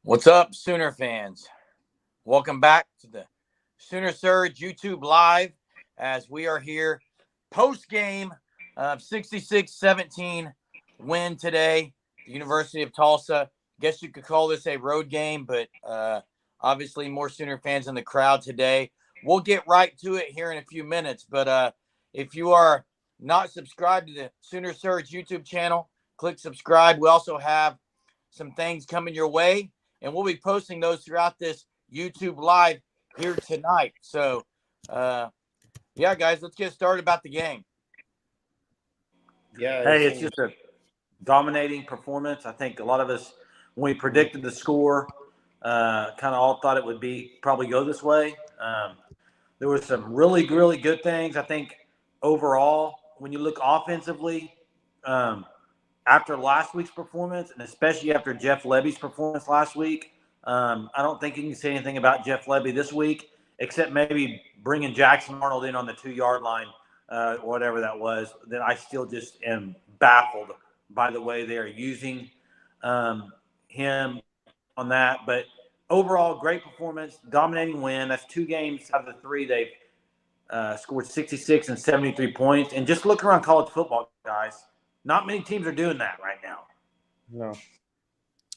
What's up, Sooner fans? Welcome back to the Sooner Surge YouTube Live as we are here post-game of 66-17 win today. The University of Tulsa. Guess you could call this a road game, but obviously more Sooner fans in the crowd today. We'll get right to it here in a few minutes, but if you are not subscribed to the Sooner Surge YouTube channel, click subscribe. We also have some things coming your way, and we'll be posting those throughout this YouTube live here tonight. So, yeah, guys, let's get started about the game. Yeah. Hey, it's just a dominating performance. I think a lot of us, when we predicted the score, kind of all thought it would be probably go this way. There were some really, really good things. I think overall, when you look offensively, after last week's performance, and especially after Jeff Lebby's performance last week, I don't think you can say anything about Jeff Lebby this week, except maybe bringing Jackson Arnold in on the 2-yard line, whatever that was. That I still just am baffled by the way they are using him on that. But overall, great performance, dominating win. That's 2 games out of the 3 they've scored 66 and 73 points. And just look around college football, guys. Not many teams are doing that right now. No.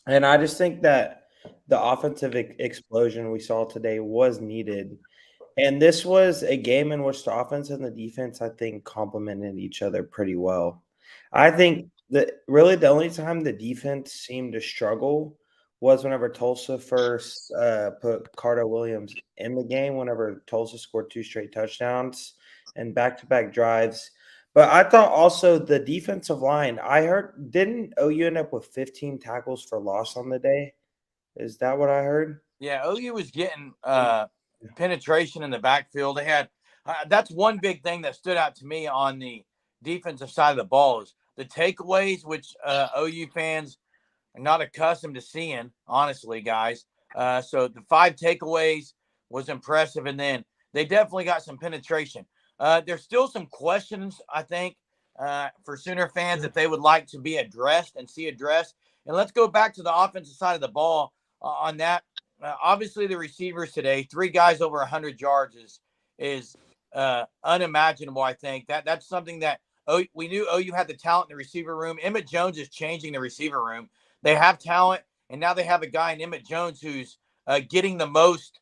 And I just think that the offensive explosion we saw today was needed. And this was a game in which the offense and the defense, I think, complemented each other pretty well. I think that really the only time the defense seemed to struggle was whenever Tulsa first put Carter Williams in the game, whenever Tulsa scored 2 straight touchdowns and back-to-back drives. But I thought also the defensive line, I heard, didn't OU end up with 15 tackles for loss on the day? Is that what I heard? Yeah, OU was getting penetration in the backfield. They had that's one big thing that stood out to me on the defensive side of the ball is the takeaways, which OU fans are not accustomed to seeing, honestly, guys. So the 5 takeaways was impressive, and then they definitely got some penetration. There's still some questions, I think, for Sooner fans that they would like to be addressed and see addressed. And let's go back to the offensive side of the ball on that. Obviously, the receivers today, 3 guys over 100 yards is unimaginable. I think that's something that we knew OU had the talent in the receiver room. Emmett Jones is changing the receiver room. They have talent, and now they have a guy in Emmett Jones who's getting the most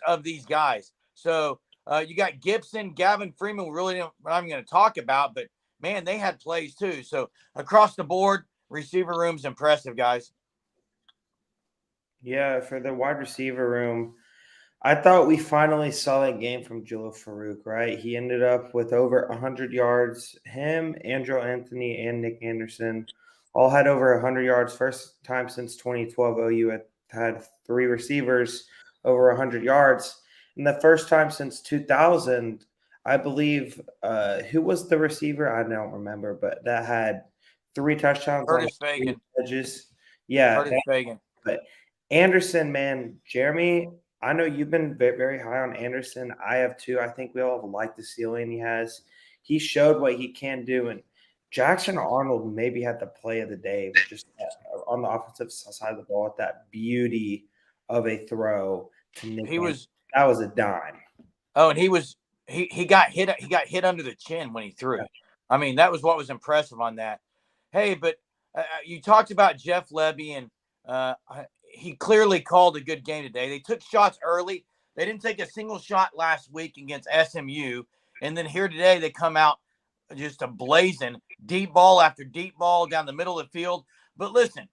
of these guys. So you got Gibson, Gavin Freeman. We're not even going to talk about, but man, they had plays too. So across the board, receiver room's impressive, guys. Yeah, for the wide receiver room, I thought we finally saw that game from Jalil Farouk, right? He ended up with over 100 yards. Him, Andrew Anthony, and Nick Anderson all had over 100 yards. First time since 2012, OU had 3 receivers over 100 yards. And the first time since 2000, I believe, who was the receiver? I don't remember, but that had 3 touchdowns Curtis on 3 Fagan. edges. Yeah. Curtis Fagan. But Anderson, man, Jeremy, I know you've been very high on Anderson. I have too. I think we all like the ceiling he has. He showed what he can do. And Jackson Arnold maybe had the play of the day, but just on the offensive side of the ball, with that beauty of a throw to Nick. That was a dime. Oh, and he got hit. He got hit under the chin when he threw. I mean, that was what was impressive on that. Hey, but you talked about Jeff Lebby, and he clearly called a good game today. They took shots early. They didn't take a single shot last week against SMU, and then here today they come out just a blazing deep ball after deep ball down the middle of the field. But listen,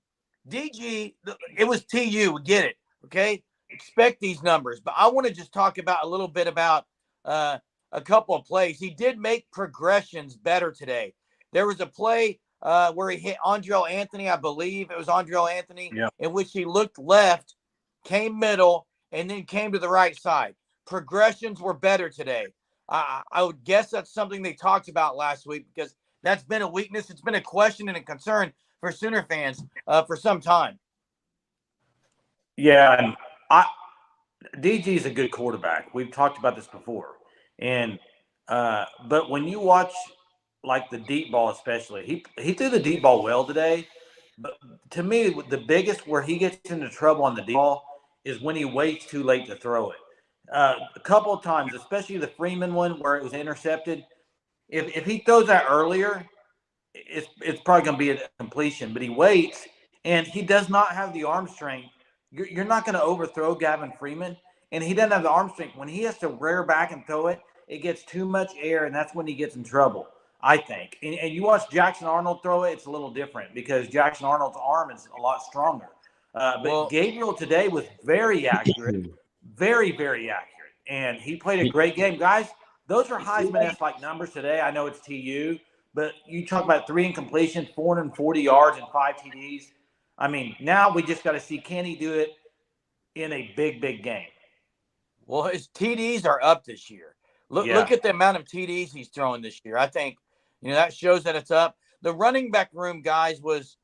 DG, it was TU. We get it, okay? Expect these numbers. But I want to just talk about a little bit about a couple of plays. He did make progressions better today. There was a play where he hit Andrell Anthony, I believe it was Andrell Anthony, in which he looked left, came middle, and then came to the right side. Progressions were better today. I would guess that's something they talked about last week because that's been a weakness. It's been a question and a concern for Sooner fans for some time. Yeah, and DG is a good quarterback. We've talked about this before. And but when you watch like the deep ball especially, he threw the deep ball well today. But to me, the biggest where he gets into trouble on the deep ball is when he waits too late to throw it. A couple of times, especially the Freeman one where it was intercepted. If he throws that earlier, it's probably going to be a completion. But he waits, and he does not have the arm strength. You're not going to overthrow Gavin Freeman, and he doesn't have the arm strength. When he has to rear back and throw it, it gets too much air, and that's when he gets in trouble, I think. And you watch Jackson Arnold throw it, it's a little different because Jackson Arnold's arm is a lot stronger. But Gabriel today was very accurate, very, very accurate. And he played a great game. Guys, those are Heisman-esque numbers today. I know it's TU, but you talk about 3 incompletions, 440 yards, and 5 TDs. I mean, now we just got to see, can he do it in a big, big game? Well, his TDs are up this year. Look at the amount of TDs he's throwing this year. I think, that shows that it's up. The running back room, guys, was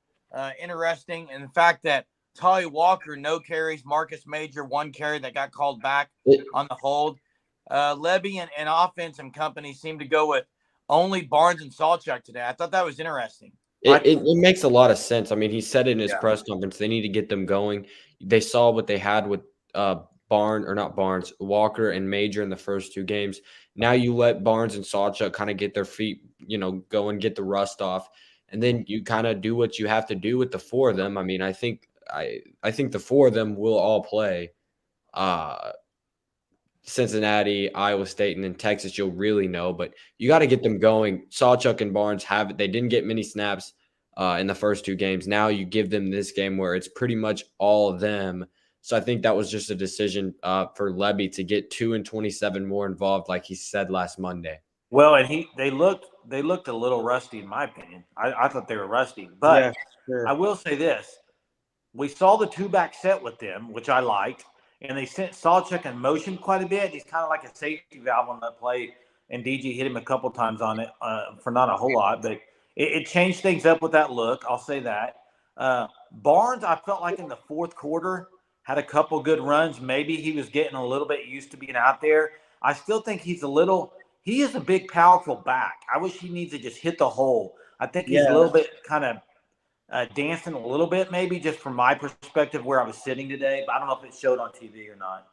interesting in the fact that Tolly Walker, no carries. Marcus Major, 1 carry that got called back on the hold. Levy and offense and company seemed to go with only Barnes and Sawchuk today. I thought that was interesting. It makes a lot of sense. I mean, he said it in his press conference, they need to get them going. They saw what they had with Walker and Major in the first 2 games. Now you let Barnes and Sawchuk kind of get their feet, go and get the rust off. And then you kind of do what you have to do with the 4 of them. I mean, I think the 4 of them will all play. Cincinnati, Iowa State, and then Texas, you'll really know. But you got to get them going. Sawchuk and Barnes they didn't get many snaps in the first 2 games. Now you give them this game where it's pretty much all of them. So I think that was just a decision for Levy to get 2 and 27 more involved, like he said last Monday. Well, and they looked a little rusty, in my opinion. I thought they were rusty. But I will say this. We saw the 2-back set with them, which I liked. And they sent Sawchuk in motion quite a bit. He's kind of like a safety valve on that play. And DG hit him a couple times on it for not a whole lot. But it changed things up with that look. I'll say that. Barnes, I felt like in the 4th quarter, had a couple good runs. Maybe he was getting a little bit used to being out there. I still think he is a big, powerful back. I wish he needs to just hit the hole. I think he's a little bit kind of dancing a little bit, maybe just from my perspective where I was sitting today. But I don't know if it showed on TV or not.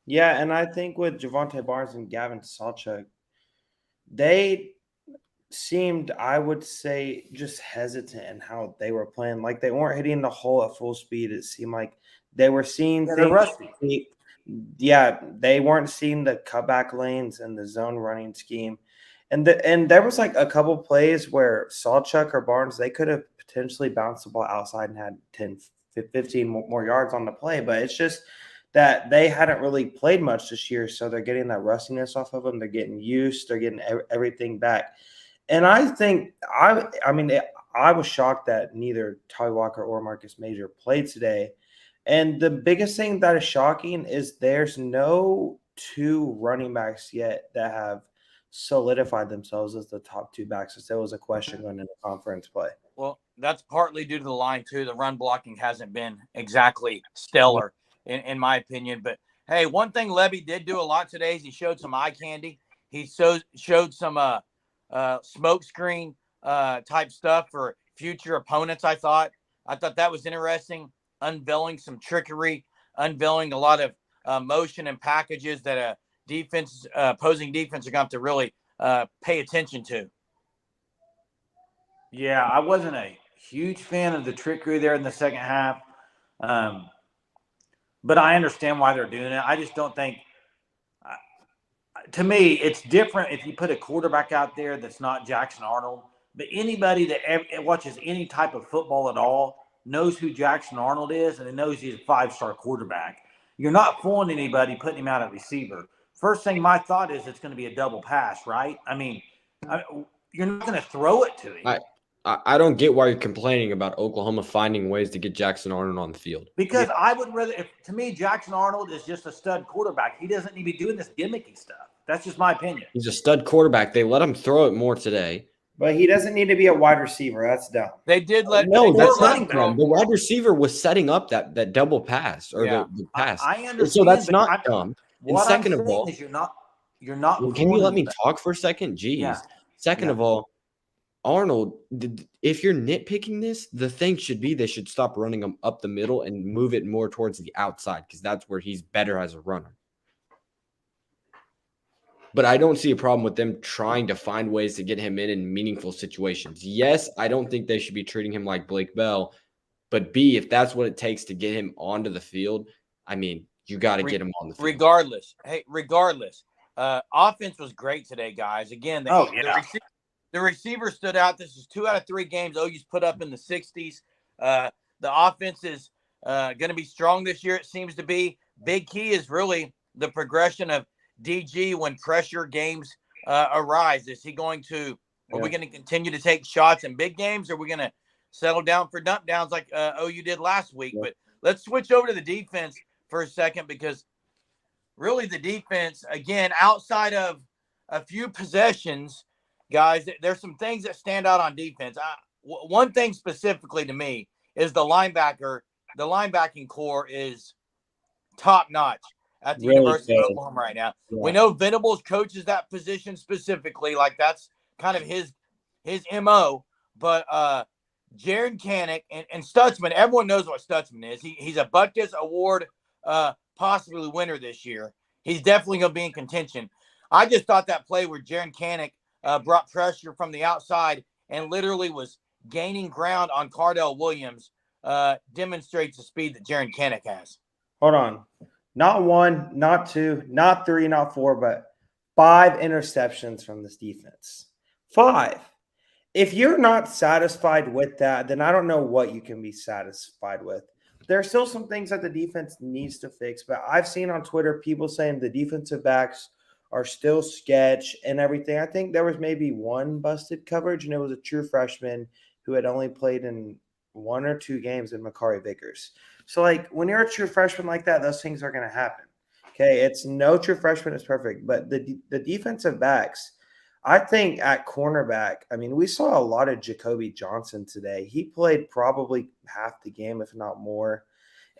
Yeah, and I think with Javonte Barnes and Gavin Sawchuk, they seemed, I would say, just hesitant in how they were playing. Like they weren't hitting the hole at full speed. It seemed like they were seeing things. Rusty. Yeah, they weren't seeing the cutback lanes and the zone running scheme. And there was like a couple plays where Sawchuk or Barnes, they could have potentially bounced the ball outside and had 10, 15 more yards on the play. But it's just that they hadn't really played much this year, so they're getting that rustiness off of them. They're getting used. They're getting everything back. And I think I was shocked that neither Ty Walker or Marcus Major played today. And the biggest thing that is shocking is there's no 2 running backs yet that have solidified themselves as the top 2 backs. So there was a question going into conference play. Well, that's partly due to the line, too. The run blocking hasn't been exactly stellar, in my opinion. But, hey, one thing Levy did do a lot today is he showed some eye candy. He showed some smoke screen type stuff for future opponents, I thought. I thought that was interesting, unveiling some trickery, unveiling a lot of motion and packages that opposing defense are going to have to really pay attention to. Yeah, I wasn't a huge fan of the trickery there in the second half. But I understand why they're doing it. I just don't think to me, it's different if you put a quarterback out there that's not Jackson Arnold. But anybody that watches any type of football at all knows who Jackson Arnold is, and knows he's a 5-star quarterback. You're not fooling anybody putting him out at receiver. First thing my thought is it's going to be a double pass, right? I mean, you're not going to throw it to him. I don't get why you're complaining about Oklahoma finding ways to get Jackson Arnold on the field. Because I would rather – to me, Jackson Arnold is just a stud quarterback. He doesn't need to be doing this gimmicky stuff. That's just my opinion. He's a stud quarterback. They let him throw it more today. But he doesn't need to be a wide receiver. That's dumb. They did let – No, that's not dumb. The wide receiver was setting up that double pass or the pass. I understand. So that's not dumb. And second of all – you're not can you let me talk for a second? Jeez. Yeah. Second of all, Arnold, if you're nitpicking this, the thing should be they should stop running him up the middle and move it more towards the outside because that's where he's better as a runner. But I don't see a problem with them trying to find ways to get him in meaningful situations. Yes, I don't think they should be treating him like Blake Bell. But B, if that's what it takes to get him onto the field, I mean, you got to get him on the field. Regardless. Offense was great today, guys. Again, the receiver stood out. This is 2 out of 3 games OU's put up in the 60s. The offense is going to be strong this year, it seems to be. Big key is really the progression of DG when pressure games arise. Is he going to are we going to continue to take shots in big games, or are we going to settle down for dump downs like OU did last week? But let's switch over to the defense for a second, because really the defense, again, outside of a few possessions, guys, there's some things that stand out on defense. One thing specifically to me is the linebacking core is top notch at the University of Oklahoma right now. Yeah. We know Venables coaches that position specifically, like that's kind of his MO. But Jaron Canick and Stutzman, everyone knows what Stutzman is. He's a Butkus Award possibly winner this year. He's definitely going to be in contention. I just thought that play where Jaron Canick brought pressure from the outside and literally was gaining ground on Cardell Williams demonstrates the speed that Jaron Canick has. Hold on. Not 1, not 2, not 3, not 4, but 5 interceptions from this defense. 5. If you're not satisfied with that, then I don't know what you can be satisfied with. There are still some things that the defense needs to fix, but I've seen on Twitter people saying the defensive backs are still sketch and everything. I think there was maybe one busted coverage, and it was a true freshman who had only played in 1 or 2 games in Makari Vickers. So, like, when you're a true freshman like that, those things are going to happen. Okay, it's no true freshman is perfect, but the defensive backs, I think at cornerback, I mean, we saw a lot of Jacoby Johnson today. He played probably half the game, if not more.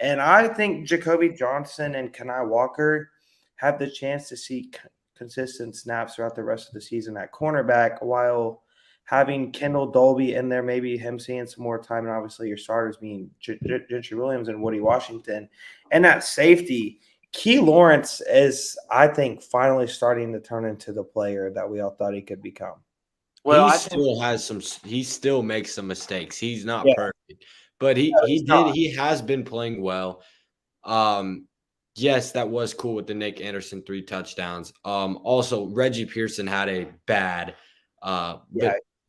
And I think Jacoby Johnson and Kenai Walker have the chance to see consistent snaps throughout the rest of the season at cornerback, while having Kendall Dolby in there, maybe him seeing some more time, and obviously your starters being Gentry Williams and Woody Washington. And at safety, Key Lawrence is, I think, finally starting to turn into the player that we all thought he could become. Well, he still makes some mistakes. He's not perfect, but he has been playing well. Yes, that was cool with the Nick Anderson 3 touchdowns. Also Reggie Pearson had a bad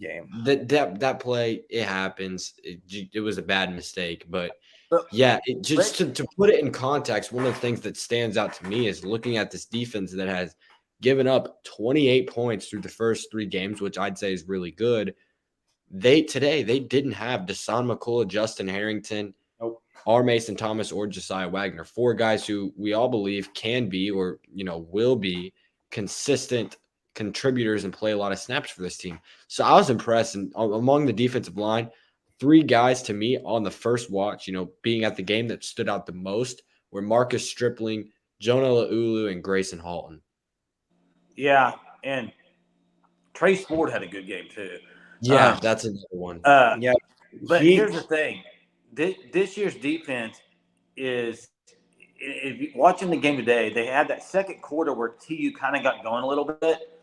game. That play, it happens. It was a bad mistake, but yeah, it just to put it in context, one of the things that stands out to me is looking at this defense that has given up 28 points through the first 3 games, which I'd say is really good. They didn't have Deshaun McCullough, Justin Harrington, R. Mason Thomas, or Josiah Wagner, 4 guys who we all believe can be or will be consistent contributors and play a lot of snaps for this team. So I was impressed. And among the defensive line, 3 guys to me on the first watch, being at the game that stood out the most were Marcus Stripling, Jonah Laulu, and Grayson Halton. Yeah, and Trace Ford had a good game too. Yeah, that's another one. But here's the thing. This year's defense is, if you, watching the game today, they had that second quarter where TU kind of got going a little bit,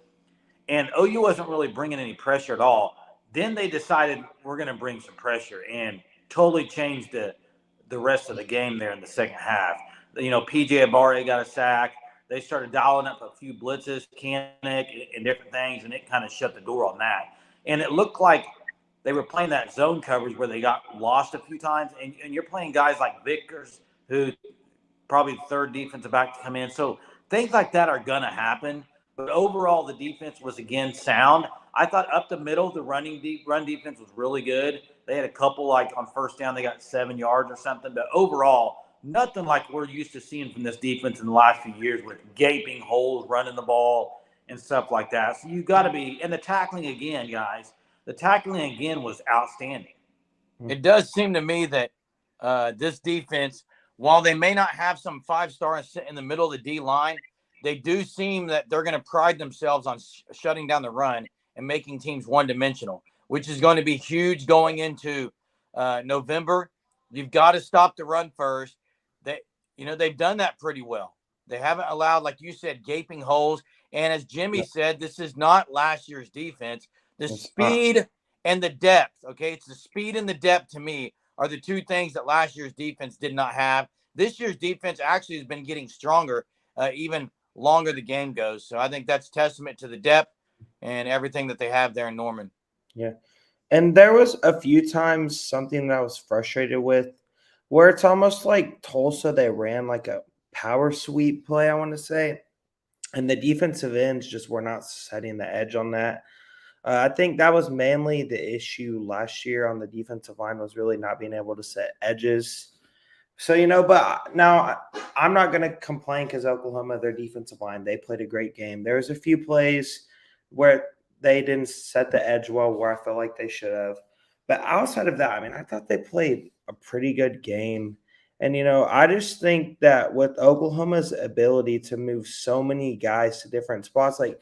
and OU wasn't really bringing any pressure at all. Then they decided we're going to bring some pressure and totally changed the rest of the game there in the second half. PJ Abare got a sack. They started dialing up a few blitzes, Canick, and different things, and it kind of shut the door on that. And it looked like they were playing that zone coverage where they got lost a few times. And you're playing guys like Vickers, who probably the 3rd defensive back to come in. So things like that are going to happen. But overall, the defense was, again, sound. I thought up the middle, the run defense was really good. They had a couple, like on first down, they got 7 yards or something. But overall, nothing like we're used to seeing from this defense in the last few years with gaping holes, running the ball, and stuff like that. So you got to be – and the tackling again, guys, the tackling again was outstanding. It does seem to me that this defense, while they may not have some 5-stars in the middle of the D-line, they do seem that they're going to pride themselves on shutting down the run and making teams one-dimensional. which is going to be huge going into November. You've got to stop the run first. They've done that pretty well. They haven't allowed, like you said, gaping holes. And as Jimmy said, this is not last year's defense. The speed and the depth, okay? It's the speed and the depth to me are the two things that last year's defense did not have. This year's defense actually has been getting stronger even longer the game goes. So I think that's testament to the depth and everything that they have there in Norman. Yeah. And there was a few times something that I was frustrated with where it's almost like Tulsa, they ran like a power sweep play, I want to say. And the defensive ends just were not setting the edge on that. I think that was mainly the issue last year on the defensive line, was really not being able to set edges. So, but now I'm not going to complain because Oklahoma, their defensive line, they played a great game. There was a few plays where they didn't set the edge well, where I felt like they should have. But outside of that, I mean, I thought they played a pretty good game. And, I just think that with Oklahoma's ability to move so many guys to different spots, like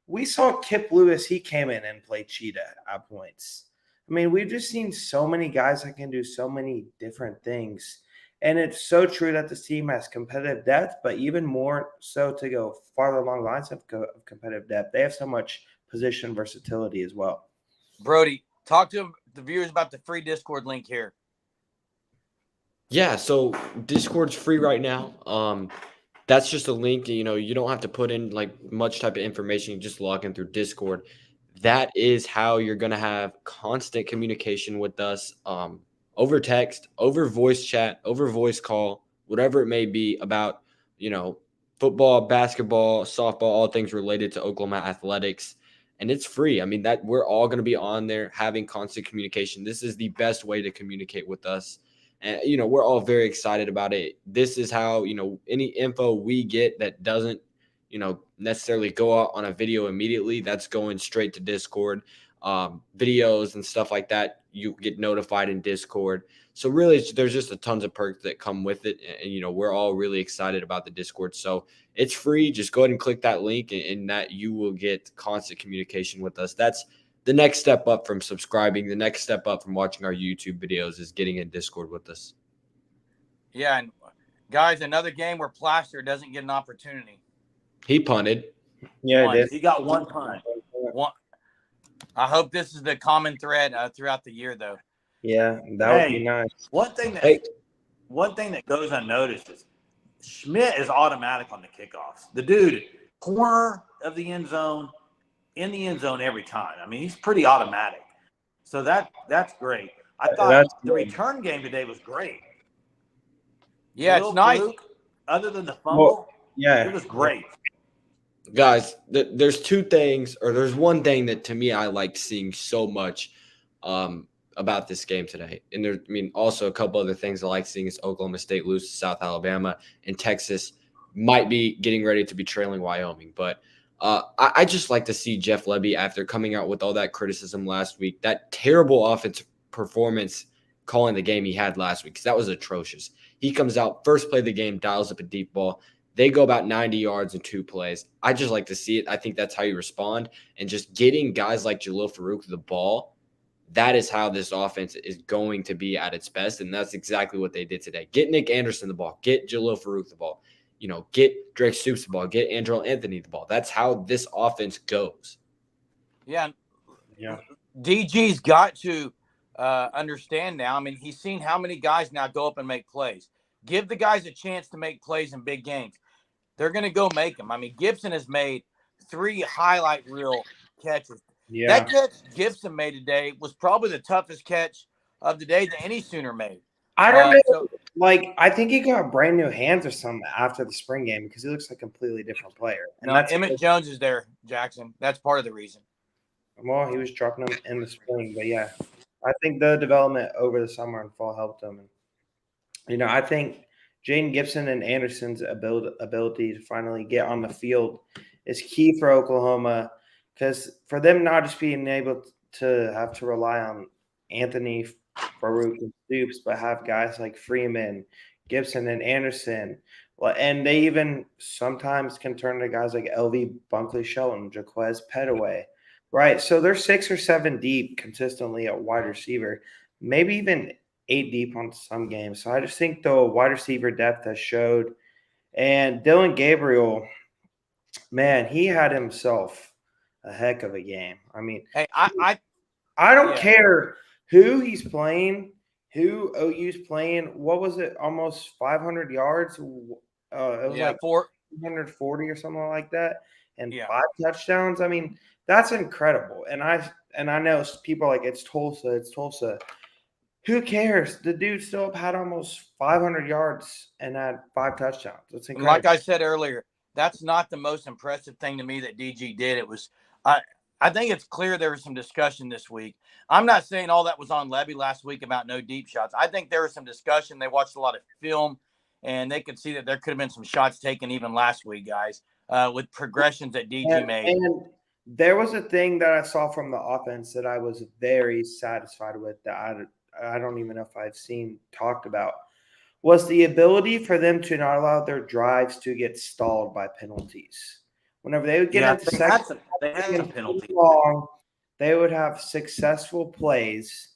we saw Kip Lewis, he came in and played cheetah at points. I mean, we've just seen so many guys that can do so many different things. And it's so true that this team has competitive depth, but even more so to go farther along lines of competitive depth. They have so much position versatility as well. Brody, talk to the viewers about the free Discord link here. Yeah, so Discord's free right now. That's just a link. You don't have to put in like much type of information. You just log in through Discord. That is how you're gonna have constant communication with us. Over text, over voice chat, over voice call, whatever it may be about, football, basketball, softball, all things related to Oklahoma athletics. And it's free. I mean, that we're all going to be on there having constant communication. This is the best way to communicate with us. And, we're all very excited about it. This is how, any info we get that doesn't, necessarily go out on a video immediately, that's going straight to Discord. Videos and stuff like that, you get notified in Discord. So really, there's just a tons of perks that come with it. And, we're all really excited about the Discord. So it's free. Just go ahead and click that link and that you will get constant communication with us. That's the next step up from subscribing. The next step up from watching our YouTube videos is getting in Discord with us. Yeah. And guys, another game where Plaster doesn't get an opportunity. He punted. Yeah, he got one punt. I hope this is the common thread throughout the year, though. Yeah, that would be nice. One thing that goes unnoticed is Schmidt is automatic on the kickoffs. The dude, corner of the end zone, in the end zone every time. I mean, he's pretty automatic. So that's great. I thought the return game today was great. Yeah, it's nice. Fluke, other than the fumble, it was great. Guys, there's two things, or there's one thing that to me I liked seeing so much about this game today. And also a couple other things I like seeing is Oklahoma State lose to South Alabama, and Texas might be getting ready to be trailing Wyoming. But I just like to see Jeff Lebby, after coming out with all that criticism last week, that terrible offensive performance calling the game he had last week, because that was atrocious. He comes out, first play of the game, dials up a deep ball. They go about 90 yards in 2 plays. I just like to see it. I think that's how you respond. And just getting guys like Jalil Farouk the ball, that is how this offense is going to be at its best. And that's exactly what they did today. Get Nick Anderson the ball. Get Jalil Farouk the ball. Get Drake Stoops the ball. Get Andrell Anthony the ball. That's how this offense goes. Yeah. DG's got to understand now. I mean, he's seen how many guys now go up and make plays. Give the guys a chance to make plays in big games. They're going to go make them. I mean, Gibson has made 3 highlight reel catches. Yeah. That catch Gibson made today was probably the toughest catch of the day that any Sooner made. I don't know. I think he got brand new hands or something after the spring game, because he looks like a completely different player. And that's Emmett Jones is there, Jackson. That's part of the reason. Well, he was dropping them in the spring. But, yeah, I think the development over the summer and fall helped him. And, I think Jane Gibson and Anderson's ability to finally get on the field is key for Oklahoma, because for them not just being able to have to rely on Anthony, Farouk, and Stoops, but have guys like Freeman, Gibson, and Anderson. Well, and they even sometimes can turn to guys like LV Bunkley Shelton, Jaquez Petaway. Right. So they're 6 or 7 deep consistently at wide receiver, maybe even 8 deep on some games. So I just think the wide receiver depth has showed. And Dylan Gabriel, man, he had himself a heck of a game. I mean, Hey, I don't yeah, care who he's playing, who OU's playing. What was it? Almost 500 yards. It was yeah, like 240 or something like that, and yeah. 5 touchdowns. I mean, that's incredible. And I know people are like it's Tulsa, it's Tulsa. Who cares? The dude still had almost 500 yards and had 5 touchdowns. It's And like incredible. I said earlier, that's not the most impressive thing to me that DG did. It was I I think it's clear there was some discussion this week. I'm not saying all that was on Levy last week about no deep shots. I think there was some discussion. They watched a lot of film and they could see that there could have been some shots taken even last week, guys, with progressions that DG made. And there was a thing that I saw from the offense that I was very satisfied with that I don't even know if I've seen talked about was the ability for them to not allow their drives to get stalled by penalties. Whenever they would get Yeah, into second they had some and penalties. long, they would have successful plays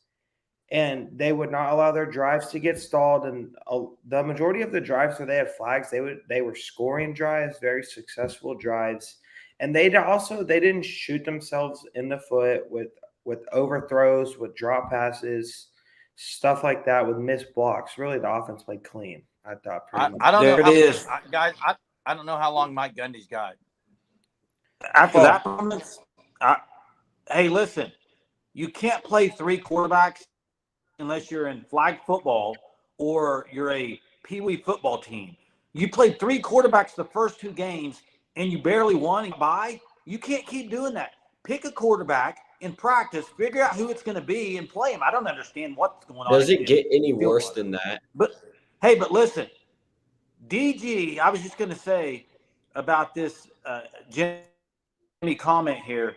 and they would not allow their drives to get stalled. And the majority of the drives where they had flags, they were scoring drives, very successful drives, and they didn't shoot themselves in the foot with overthrows, with drop passes, stuff like that, with missed blocks. Really, the offense played clean. I thought pretty much. I don't know There it how is. guys. I don't know how long Mike Gundy's got. After Well, that performance, hey, listen, you can't play 3 quarterbacks unless you're in flag football or you're a pee wee football team. You played 3 quarterbacks the first 2 games and you barely won by. You can't keep doing that. Pick a quarterback in practice, figure out who it's going to be, and play him. I don't understand what's going on. Does it get any field worse work. than that? But hey, but listen, DG. I was just going to say about this Jimmy comment here.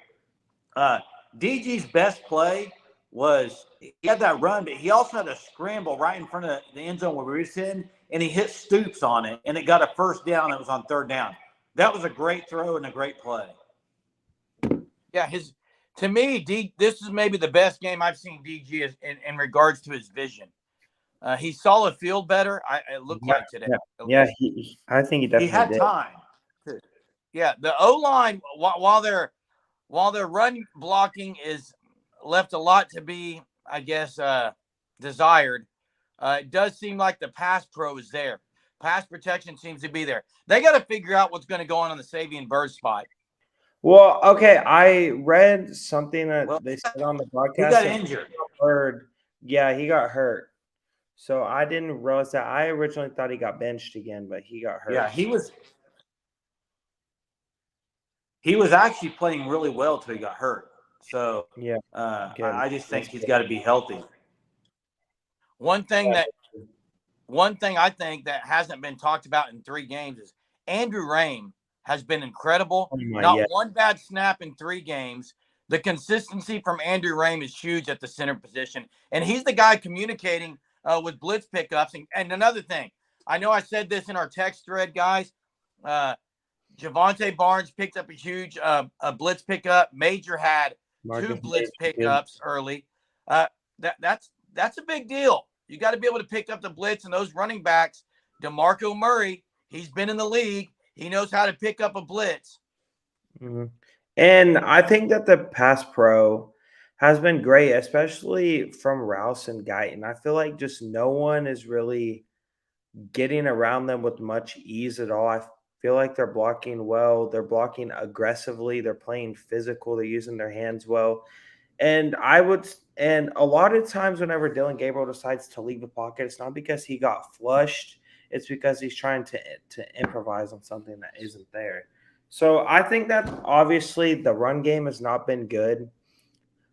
DG's best play was he had that run, but he also had a scramble right in front of the end zone where we were sitting, and he hit Stoops on it, and it got a first down. It was on 3rd down. That was a great throw and a great play. Yeah, to me, this is maybe the best game I've seen DG in regards to his vision. He saw the field better. It looked like today. Yeah, I think he definitely He had did. time. Yeah, the O line while their run blocking is left a lot to be, I guess, desired. It does seem like the pass pro is there. Pass protection seems to be there. They got to figure out what's going to go on the Savion Bird spot. Well, okay, I read something that they said on the He broadcast. got that injured. Bird, yeah, he got hurt. So I didn't realize that. I originally thought he got benched again, but he got hurt. Yeah, he was actually playing really well till he got hurt. So Yeah, I just think he's got to be healthy. One thing I think that hasn't been talked about in 3 games is Andrew Raym has been incredible. Not one bad snap in 3 games. The consistency from Andrew Raym is huge at the center position, and he's the guy communicating with blitz pickups. And another thing, I know I said this in our text thread, guys. Javonte Barnes picked up a huge blitz pickup. Major had 2 blitz pickups early. That's a big deal. You got to be able to pick up the blitz, and those running backs, DeMarco Murray, he's been in the league. He knows how to pick up a blitz. Mm-hmm. And I think that the pass pro has been great, especially from Rouse and Guyton. I feel like just no one is really getting around them with much ease at all. I feel like they're blocking well. They're blocking aggressively. They're playing physical. They're using their hands well. And a lot of times whenever Dylan Gabriel decides to leave the pocket, it's not because he got flushed. It's because he's trying to improvise on something that isn't there. So I think that obviously the run game has not been good.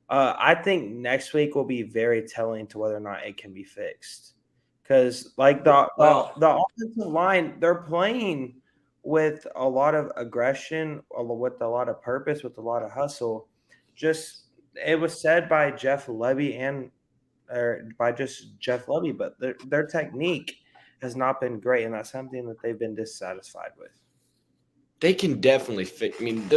I think next week will be very telling to whether or not it can be fixed. Because like the offensive line, they're playing with a lot of aggression, with a lot of purpose, with a lot of hustle. Just it was said by Jeff Levy but their technique has not been great, and that's something that they've been dissatisfied with. They can definitely fix. I mean,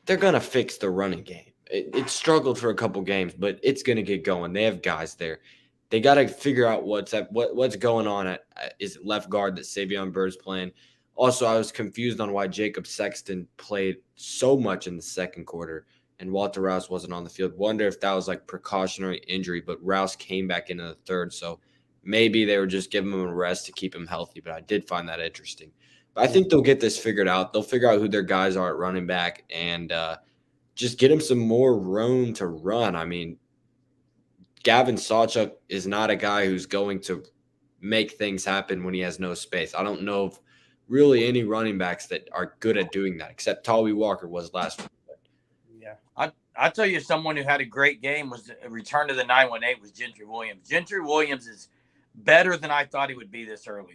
they're gonna fix the running game. it struggled for a couple games, but it's going to get going. They have guys there. They got to figure out what's going on at is it left guard that Savion Bird's playing. Also, I was confused on why Jacob Sexton played so much in the second quarter and Walter Rouse wasn't on the field. Wonder if that was like precautionary injury, but Rouse came back into the third, so maybe they were just giving him a rest to keep him healthy. But I did find that interesting. But I think they'll get this figured out. They'll figure out who their guys are at running back and just get him some more room to run. I mean, Gavin Sawchuk is not a guy who's going to make things happen when he has no space. I don't know of really any running backs that are good at doing that, except Tawee Walker was last week. Yeah. I tell you, someone who had a great game was a return to the 918 was Gentry Williams. Gentry Williams is better than I thought he would be this early.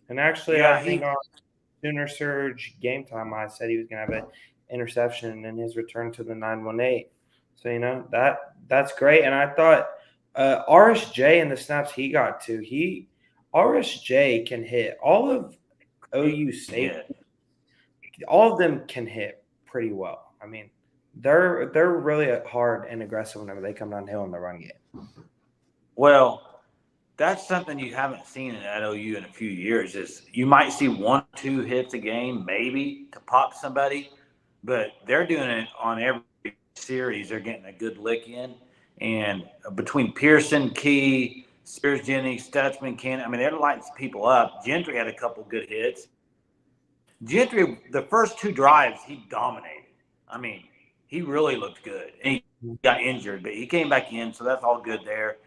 And actually, I think on Sooner Surge game time, I said he was going to have an interception in his return to the 918. So, that's great. And I thought RSJ and the snaps he got to, RSJ can hit all of OU safety. All of them can hit pretty well. I mean, they're really hard and aggressive whenever they come downhill in the run game. Well, that's something you haven't seen at OU in a few years. Is you might see 1-2 hits a game, maybe to pop somebody, but they're doing it on every series. They're getting a good lick in, and between Pearson, Key, Spears, Jennings, Stutzman, Cannon, I mean, they're lighting people up. Gentry had a couple good hits. Gentry, the first 2 drives, he dominated. I mean, he really looked good. And he got injured, but he came back in, so that's all good there.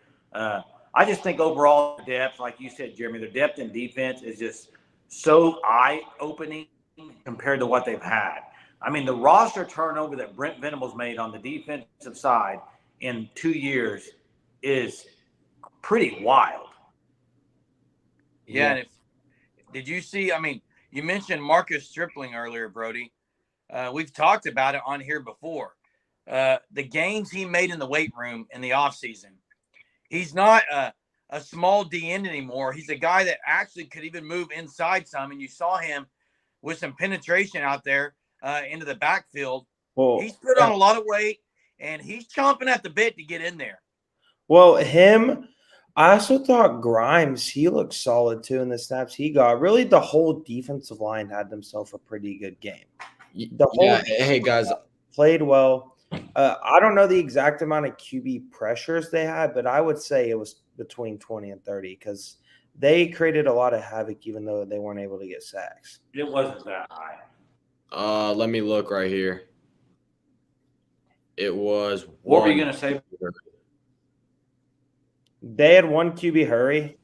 I just think overall depth, like you said, Jeremy, their depth in defense is just so eye-opening compared to what they've had. I mean, the roster turnover that Brent Venables made on the defensive side in 2 years is pretty wild. Yeah. And did you see, I mean, you mentioned Marcus Stripling earlier, Brody. We've talked about it on here before. The gains he made in the weight room in the offseason. He's not a small D end anymore. He's a guy that actually could even move inside some. And you saw him with some penetration out there into the backfield. Well, he's put on a lot of weight, and he's chomping at the bit to get in there. Well, I also thought Grimes, he looked solid too in the snaps he got. Really, the whole defensive line had themselves a pretty good game. Hey, guys. Played well. I don't know the exact amount of QB pressures they had, but I would say it was between 20 and 30 because they created a lot of havoc even though they weren't able to get sacks. It wasn't that high. Let me look right here. It was. What were you going to say? They had 1 QB hurry.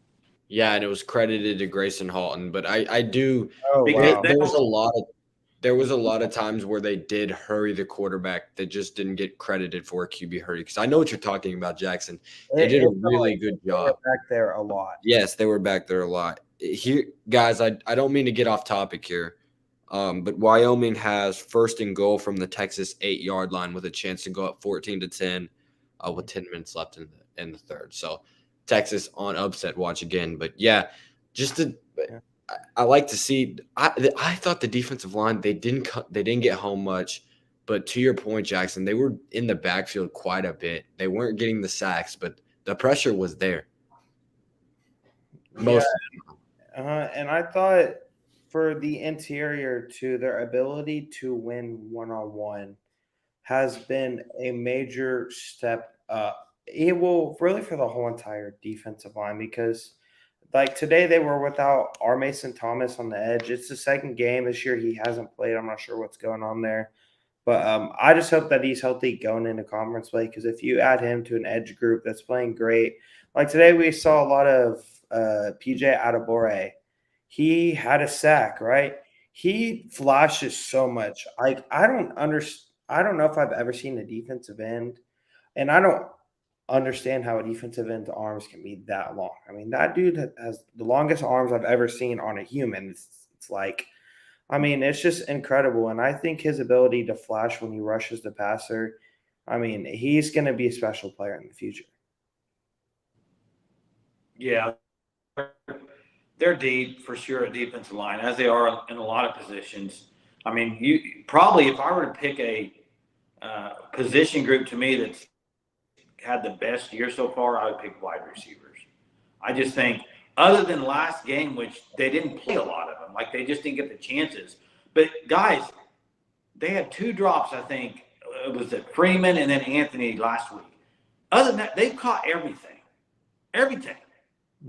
Yeah, and it was credited to Grayson Halton, but I do. Oh, wow. There was a lot of times where they did hurry the quarterback that just didn't get credited for a QB hurry. Because I know what you're talking about, Jackson. They did a really good job. They were back there a lot. Yes, they were back there a lot. Here, guys, I don't mean to get off topic here, but Wyoming has 1st and goal from the Texas 8-yard line with a chance to go up 14-10 with 10 minutes left in the third. So Texas on upset watch again. But yeah, I like to see. I thought the defensive line they didn't get home much, but to your point, Jackson, they were in the backfield quite a bit. They weren't getting the sacks, but the pressure was there. And I thought for the interior too, their ability to win one-on-one has been a major step up. It will really for the whole entire defensive line because. Like today, they were without R. Mason Thomas on the edge. It's the second game this year he hasn't played. I'm not sure what's going on there. But I just hope that he's healthy going into conference play because if you add him to an edge group that's playing great, like today we saw a lot of PJ Adebore. He had a sack, right? He flashes so much. Like I don't know if I've ever seen a defensive end, and I don't understand how a defensive end's arms can be that long. I mean, that dude has the longest arms I've ever seen on a human. It's like, I mean, it's just incredible. And I think his ability to flash when he rushes the passer, I mean, he's going to be a special player in the future. Yeah. They're deep for sure at defensive line, as they are in a lot of positions. I mean, you probably, if I were to pick a position group to me that's had the best year so far, I would pick wide receivers. I just think, other than last game, which they didn't play a lot of them, like they just didn't get the chances. But guys, they had 2 drops, I think. It was at Freeman and then Anthony last week. Other than that, they've caught everything. Everything.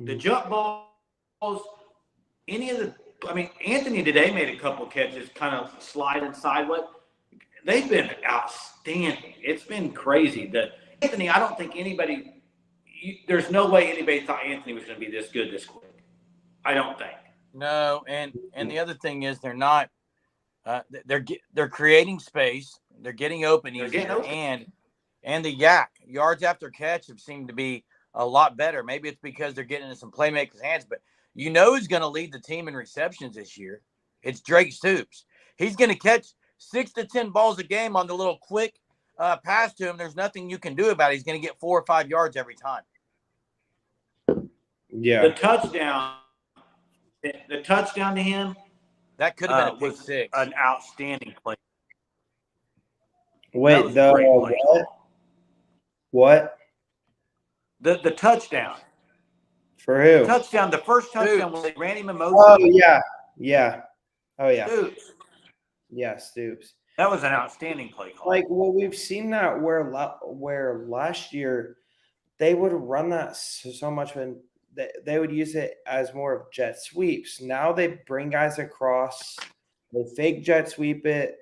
The jump balls, Anthony today made a couple catches kind of sliding sideways. They've been outstanding. It's been crazy. Anthony, I don't think there's no way anybody thought Anthony was going to be this good this quick. I don't think. No, and the other thing is they're not. They're creating space. They're getting open easier, and the yards after catch have seemed to be a lot better. Maybe it's because they're getting into some playmakers' hands, but who's going to lead the team in receptions this year? It's Drake Stoops. He's going to catch 6 to 10 balls a game on the little quick pass to him. There's nothing you can do about it. He's going to get 4 or 5 yards every time. Yeah. The touchdown to him, that could have been a pick was 6. An outstanding play. Wait, what? The touchdown. For who? The first touchdown was Randy Mimosa. Oh, yeah. Oh, yeah. Stoops. Yeah, Stoops. That was an outstanding play call. Like, well, we've seen that where last year they would run that so much when they would use it as more of jet sweeps. Now they bring guys across, they fake jet sweep it.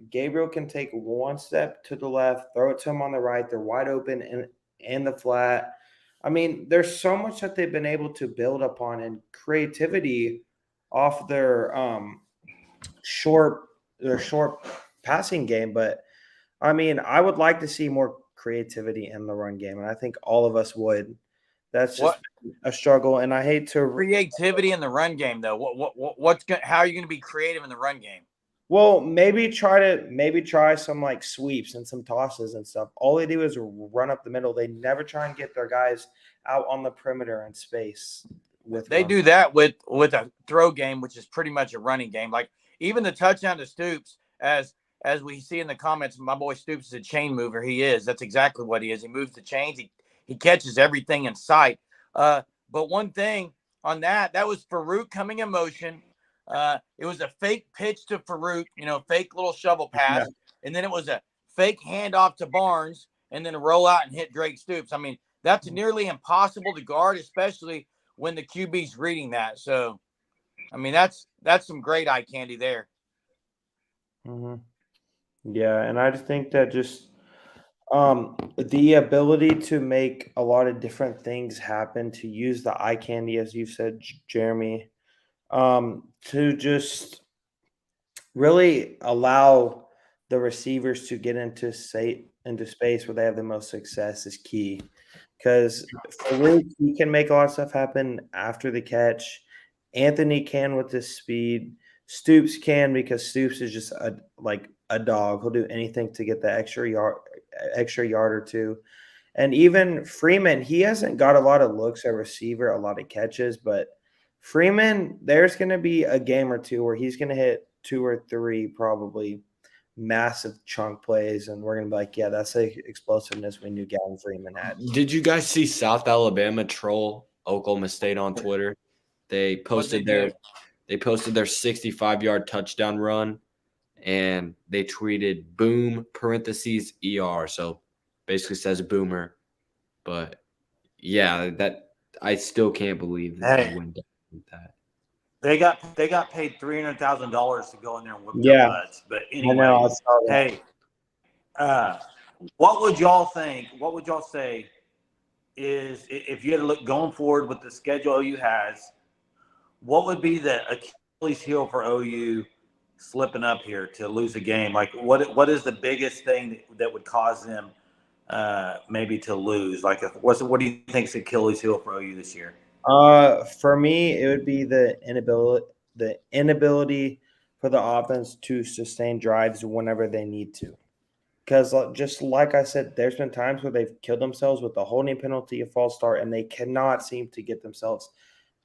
Gabriel can take one step to the left, throw it to him on the right. They're wide open in the flat. I mean, there's so much that they've been able to build upon and creativity off their short passing game. But I mean, I would like to see more creativity in the run game, and I think all of us would. That's just a struggle, and I hate to creativity in the run game though. How are you going to be creative in the run game? Well, maybe try some like sweeps and some tosses and stuff. All they do is run up the middle. They never try and get their guys out on the perimeter in space. They do that with a throw game, which is pretty much a running game. Like even the touchdown to Stoops, as we see in the comments, my boy Stoops is a chain mover. He is. That's exactly what he is. He moves the chains. He catches everything in sight. But one thing on that was Farouk coming in motion. It was a fake pitch to Farouk, fake little shovel pass. Yeah. And then it was a fake handoff to Barnes and then a roll out and hit Drake Stoops. I mean, that's nearly impossible to guard, especially when the QB's reading that. So, I mean, that's some great eye candy there. Mm-hmm. Yeah, and I just think that just the ability to make a lot of different things happen, to use the eye candy, as you said, Jeremy, to just really allow the receivers to get into space where they have the most success is key. Because Farouk, he can make a lot of stuff happen after the catch. Anthony can with his speed. Stoops can, because Stoops is just a dog. He'll do anything to get the extra yard or two. And even Freeman, he hasn't got a lot of looks at receiver, a lot of catches, but Freeman, there's going to be a game or two where he's going to hit 2 or 3 probably massive chunk plays, and we're going to be like, yeah, that's the explosiveness we knew Gavin Freeman had. Did you guys see South Alabama troll Oklahoma State on Twitter? They posted their 65-yard touchdown run, and they tweeted boom parentheses ER, so basically says boomer. But yeah, that I still can't believe that they went down with that. They got paid $300,000 to go in there and whip their butts. But anyway, hey, what would y'all think? What would y'all say is, if you had to look going forward with the schedule OU has, what would be the Achilles heel for OU slipping up here to lose a game? Like, what is the biggest thing that would cause them maybe to lose? Like, what do you think is the Achilles heel for OU this year? For me, it would be the inability for the offense to sustain drives whenever they need to. Because just like I said, there's been times where they've killed themselves with a holding penalty, a false start, and they cannot seem to get themselves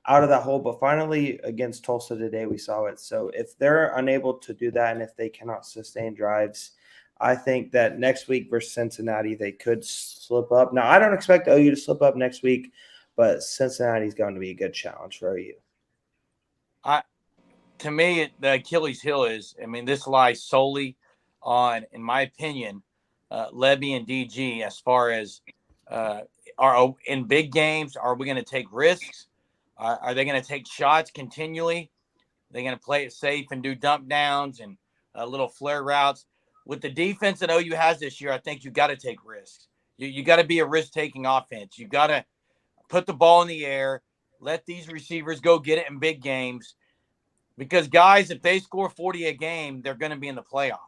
out of that hole. But finally, against Tulsa today, we saw it. So if they're unable to do that, and if they cannot sustain drives, I think that next week versus Cincinnati, they could slip up. Now, I don't expect OU to slip up next week, but Cincinnati is going to be a good challenge for OU. To me, the Achilles heel is, this lies solely on, in my opinion, Levy and DG as far as are in big games. Are we going to take risks? Are they going to take shots continually? Are they going to play it safe and do dump downs and little flare routes? With the defense that OU has this year, I think you got to take risks. You got to be a risk-taking offense. You got to put the ball in the air, let these receivers go get it in big games. Because, guys, if they score 40 a game, they're going to be in the playoff.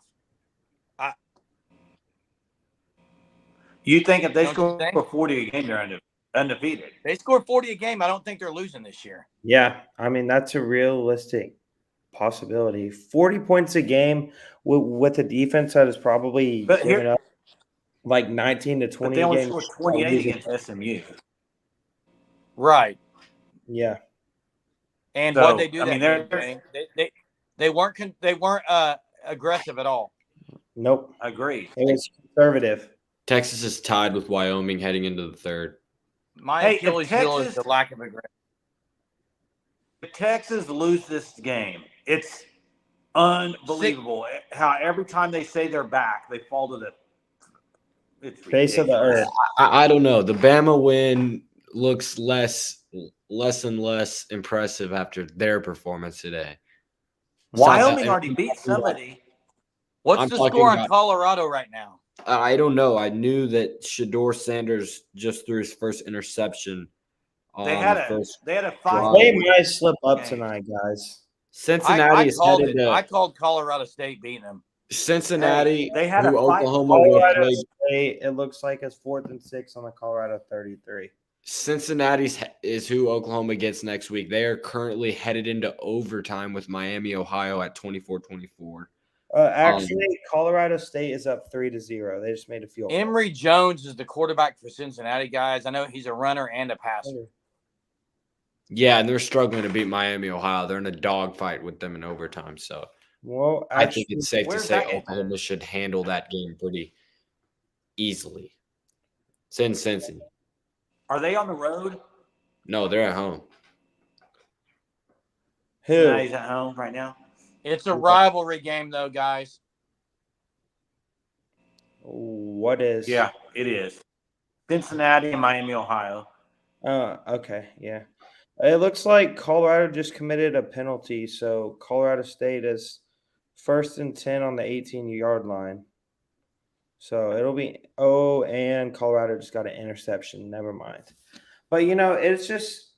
You think if they Don't you score think? 40 a game, they're undefeated? They score 40 a game, I don't think they're losing this year. Yeah, that's a realistic possibility. 40 points a game with a defense that is probably giving up like 19 to 20 But they only games. scored 28 against SMU. Right. Yeah. And So, what they do I mean, they weren't aggressive at all. Nope. Agreed. It was conservative. Texas is tied with Wyoming heading into the third. My Achilles heel is the lack of aggression. If Texas lose this game, it's unbelievable how every time they say they're back, they fall to the face of the earth. I don't know. The Bama win looks less and less impressive after their performance today. Wyoming already beat somebody. What's the score on Colorado right now? I don't know. I knew that Shador Sanders just threw his first interception. They had a 5. They might slip up tonight, guys. Cincinnati is headed to. I called Colorado State beating them. Cincinnati, they had who Oklahoma Colorado State, it looks like it's 4th and 6 on the Colorado 33. Cincinnati is who Oklahoma gets next week. They are currently headed into overtime with Miami, Ohio at 24-24. Actually, Colorado State is up 3-0. They just made a field goal. Emory Jones is the quarterback for Cincinnati, guys. I know he's a runner and a passer. Yeah, and they're struggling to beat Miami, Ohio. They're in a dogfight with them in overtime. So, well, I think it's safe to say that Oklahoma should handle that game pretty easily. It's in Cincy. Are they on the road? No, they're at home. Who? Cincinnati's at home right now. It's a rivalry game, though, guys. What is? Yeah, it is. Cincinnati and Miami, Ohio. Okay, yeah. It looks like Colorado just committed a penalty, so Colorado State is 1st and 10 on the 18-yard line. So it'll be and Colorado just got an interception. Never mind. But it's just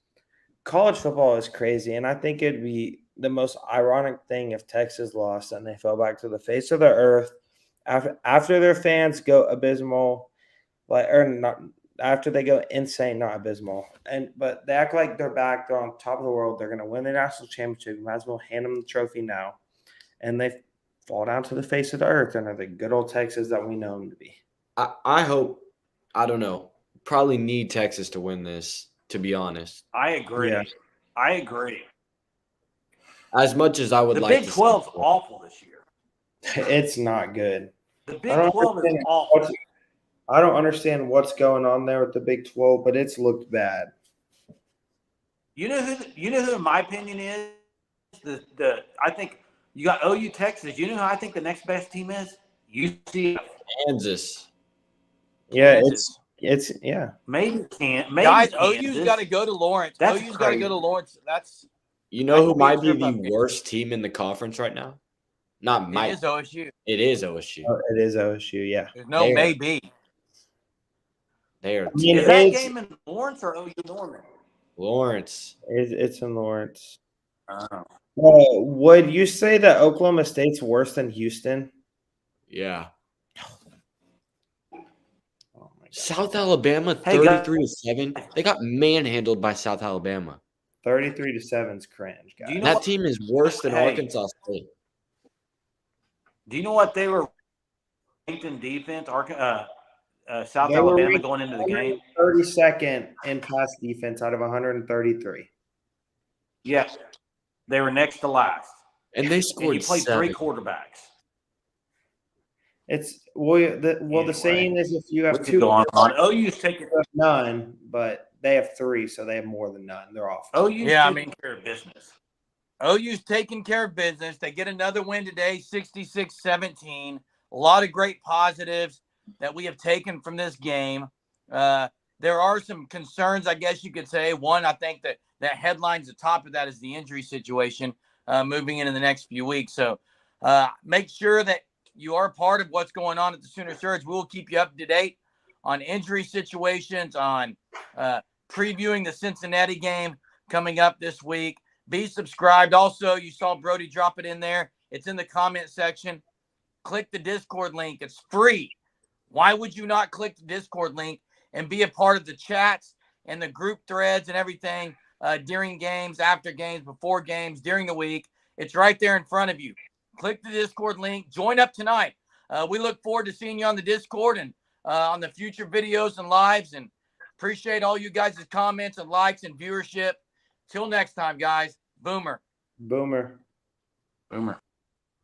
college football is crazy, and I think it'd be the most ironic thing if Texas lost and they fell back to the face of the earth after their fans go abysmal, after they go insane, not abysmal, but they act like they're back, they're on top of the world, they're going to win the national championship. You might as well hand them the trophy now, and they fall down to the face of the earth and are the good old Texas that we know them to be. I hope. I don't know. Probably need Texas to win this, to be honest. I agree. Yeah. I agree. As much as I would like the to Big 12's awful this year. It's not good. The Big 12 is awful. I don't understand what's going on there with the Big 12, but it's looked bad. You know who in my opinion is I think you got OU Texas. You know who I think the next best team is? UCF. Kansas. Yeah, Kansas. it's yeah. Maybe Guys, Kansas. OU's got to go to Lawrence. That's OU's got to go to Lawrence. You know who might be trip up the here. worst team in the conference right now? Not might. It is OSU. It is OSU. It is OSU, yeah. There's no maybe. They are. Is that game in Lawrence or OU Norman? Lawrence. It's in Lawrence. Oh. Would you say that Oklahoma State's worse than Houston? Yeah. Oh my God. South Alabama, 33-7. They got manhandled by South Alabama. 33-7 is cringe, guys. Do you know That what- team is worse than Hey. Arkansas State. Do you know what they were ranked in defense? South They were Alabama ranked going into the game. 32nd in pass defense out of 133. Yes, they were next to last. And they And scored you played 7. 3 quarterbacks. The saying is if you have we could two, go on. OU's taking you have none, but they have three, so they have more than none. They're off. OU's taking care of business. OU's taking care of business. They get another win today, 66-17. A lot of great positives that we have taken from this game. There are some concerns, I guess you could say. One, I think that headlines the top of that is the injury situation moving into the next few weeks. So make sure that you are part of what's going on at the Sooner Surge. We'll keep you up to date on injury situations, on previewing the Cincinnati game coming up this week. Be subscribed. Also, you saw Brody drop it in there. It's in the comment section. Click the Discord link. It's free. Why would you not click the Discord link and be a part of the chats and the group threads and everything during games, after games, before games, during the week? It's right there in front of you. Click the Discord link. Join up tonight. We look forward to seeing you on the Discord and on the future videos and lives, and appreciate all you guys' comments and likes and viewership. Till next time, guys. Boomer. Boomer. Boomer.